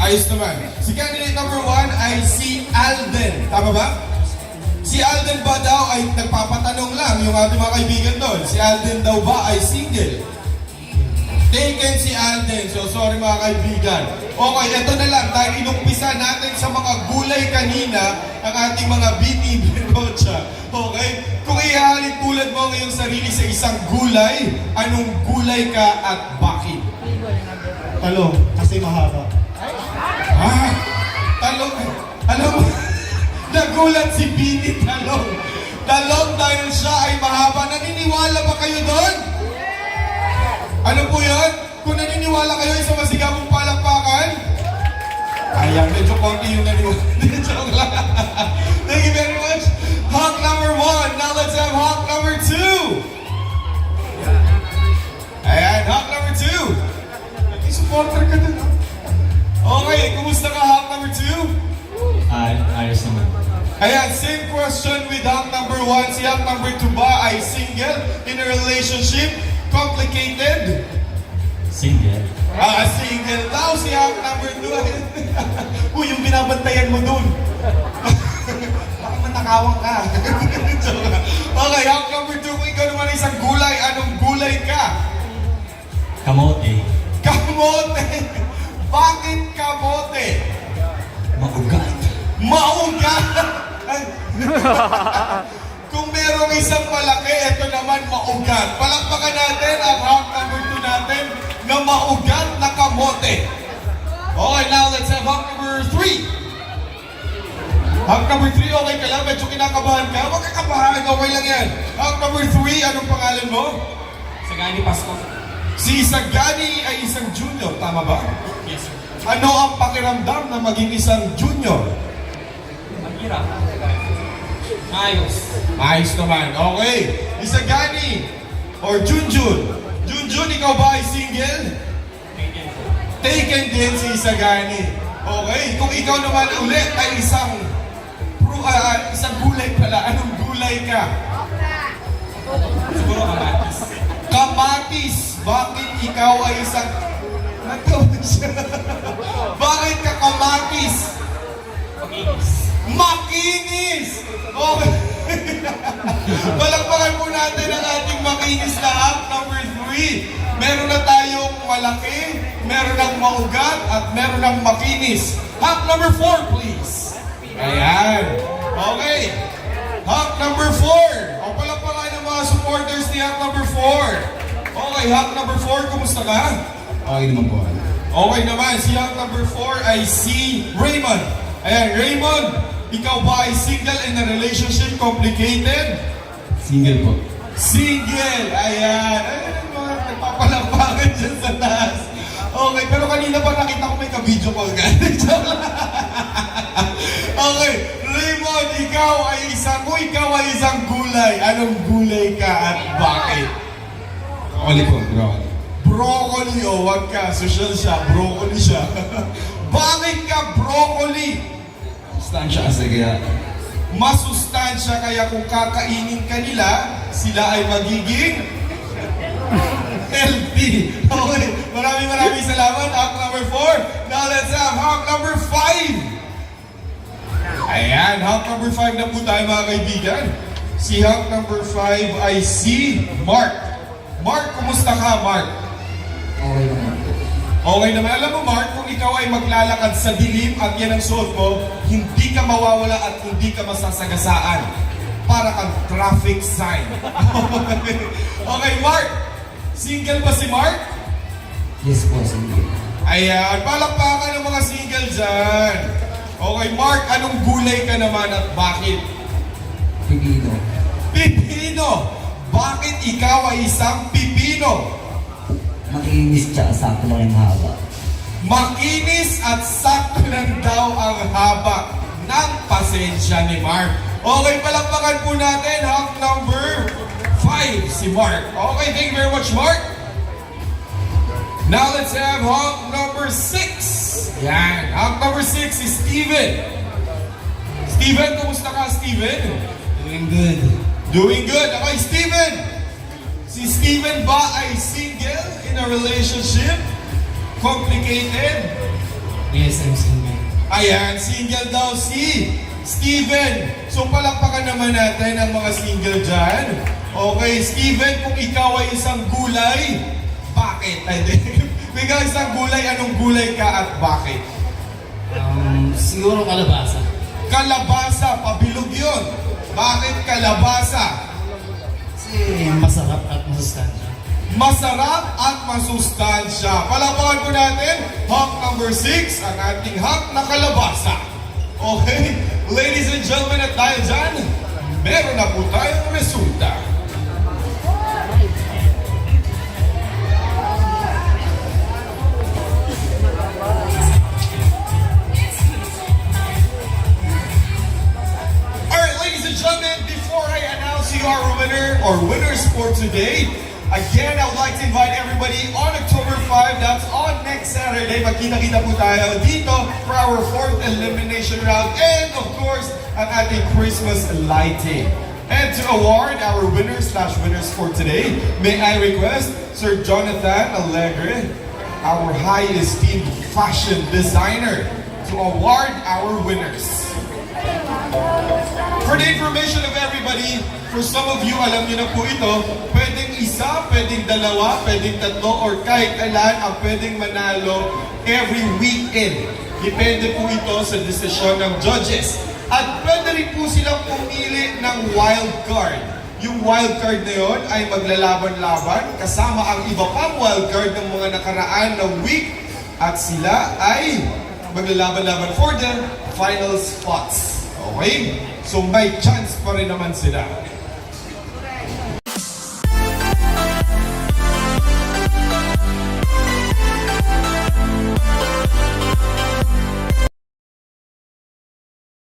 Ayos naman. Si candidate number 1 ay si Alden. Tama ba? Si Alden ba daw ay nagpapatanong lang yung ating mga kaibigan doon? Si Alden daw ba ay single? Taken si Alden. So sorry mga kaibigan. Okay, ito na lang. Dahil inumpisa natin sa mga gulay kanina ang ating mga BTV Rocha. Okay? Kung ihahalin tulad mo ngayong sarili sa isang gulay, anong gulay ka at bakit? Talong, kasi mahaba. Ah! Talong! Alam mo, nagulat si Bini Talong. Talong dahil siya ay mahaba. Naniniwala ba kayo doon? Ano po yan? Kung naniniwala kayo sa masigabong palakpakan? Ayan, medyo konti yung naniwala. Joke lang. Thank you very much. Hawk number 1. Now let's have Hawk number 2. Ayan, Hawk number 2. Naging supporter ka dun. Okay, kumusta ka Hawk number 2? Ayos naman. Ayan, same question with Hawk number 1. Si Hawk number 2 ba ay single, in a relationship, complicated? Single. Single daw si Hawk number 2. Uy, yung binabantayan mo dun. Baka manakawang ka. Okay, Hawk number 2, kung ikaw naman isang gulay, anong gulay ka? Kamote. Kamote! Bakit kamote? Maugat. Maugat! Kung merong isang malaki, ito naman maugat. Palakpakan natin ang Hawk number 2 natin na maugat na kamote. Okay, now let's have Hawk number 3. Hawk number 3, okay ka lang? Medyo kinakabahan ka? Huwag kakabahan, okay lang yan. Hawk number 3, anong pangalan mo? Sagani Pasko. Si Sagani ay isang junior, tama ba? Yes, sir. Ano ang pakiramdam na maging isang junior? Mahirap. Ayos. Ayos naman. Okay. Isagani or Junjun. Junjun, ikaw ba ay single? Taken din si Isagani. Okay. Kung ikaw naman ulit ay isang gulay pala. Anong gulay ka? Siguro kamatis. Kamatis. Bakit ikaw ay isang... Bakit ka kamatis? Makinis. Makinis! Okay. Palakpakan po natin ang ating makinis na Hawk number 3. Meron na tayong malaki, meron ng maugat, at meron ng makinis. Hawk number 4, please. Ayan. Okay. Hawk number 4. O palakpakan ng mga supporters ni Hawk number 4. Okay, Hawk number 4, kumusta ka? Okay naman po. Okay naman, si Hawk number 4 ay si Raymond. Ayan, Raymond, ikaw ba ay single in a relationship, complicated? Single po. Single! Ayan. Ayan, mga nagpapalampakan dyan sa taas. Okay, pero kanina pa nakita ko may ka-video call ka. Okay, Raymond, ikaw ay isang gulay. Anong gulay ka at bakit? Broccoli po, broccoli. Broccoli, o wag ka. Social siya, broccoli siya. Bakit ka broccoli? Sustansya kasi kaya Masustansya, kaya kung kakainin ka nila, sila ay magiging healthy. Okay, maraming salamat. Hawk number 4. Now let's have Hawk number 5. Ayan, Hawk number 5 na po tayo mga kaibigan. Si Hawk number 5 ay si Mark. Mark, kumusta ka, Mark? okay naman po. Okay naman. Alam mo, Mark, kung ikaw ay maglalakad sa dilim at yan ang suot mo, hindi ka mawawala at hindi ka masasagasaan. Para kang traffic sign. Okay, Mark. Single ba si Mark? Yes po, single. Ayan, palakpakan ng mga single dyan. Okay, Mark, anong gulay ka naman at bakit? Pipino. Pipino! Bakit ikaw ay isang pipino? Makinis tsaka sakto lang yung haba. Makinis at sakto lang daw ang haba ng pasensya ni Mark. Okay, palakpakan po natin Hawk number 5, si Mark. Okay, thank you very much, Mark. Now let's have Hawk number 6. Yan, Hawk number 6 is Steven. Steven, kumusta ka, Steven? Doing good. Doing good. Okay, Steven. Si Steven ba ay single in a relationship? Complicated? Yes, I'm single. Ayan, single daw si Steven. So palakpakan naman natin ang mga single dyan. Okay, Steven, kung ikaw ay isang gulay, bakit? Ay, kung ikaw ay isang gulay, anong gulay ka at bakit? Siguro kalabasa. Kalabasa, pabilog yun. Bakit kalabasa? Kasi masarap at masustansya. Masarap at masustansya. Palakpakan po natin, hunk number 6, ang ating hunk na kalabasa. Okay? Ladies and gentlemen, at dahil dyan, meron na po tayong resulta. Alright, ladies and gentlemen, before I announce you our winner or winners for today, again, I would like to invite everybody on October 5, that's on next Saturday. Magkita-kita po tayo dito for our 4th elimination round and of course, ang ating Christmas lighting. And to award our winners/winners for today, may I request Sir Jonathan Alegre, our high esteemed fashion designer, to award our winners. For the information of everybody, for some of you, alam niyo na po ito, pwedeng isa, pwedeng dalawa, pwedeng tatlo, or kahit ilan ang pwedeng manalo every weekend. Depende po ito sa desisyon ng judges. At pwede rin po silang pumili ng wild card. Yung wild card na yon ay maglalaban-laban kasama ang iba pang wild card ng mga nakaraan na week at sila ay maglalaban-laban for the final spots. Okay? So may chance pa rin naman sila.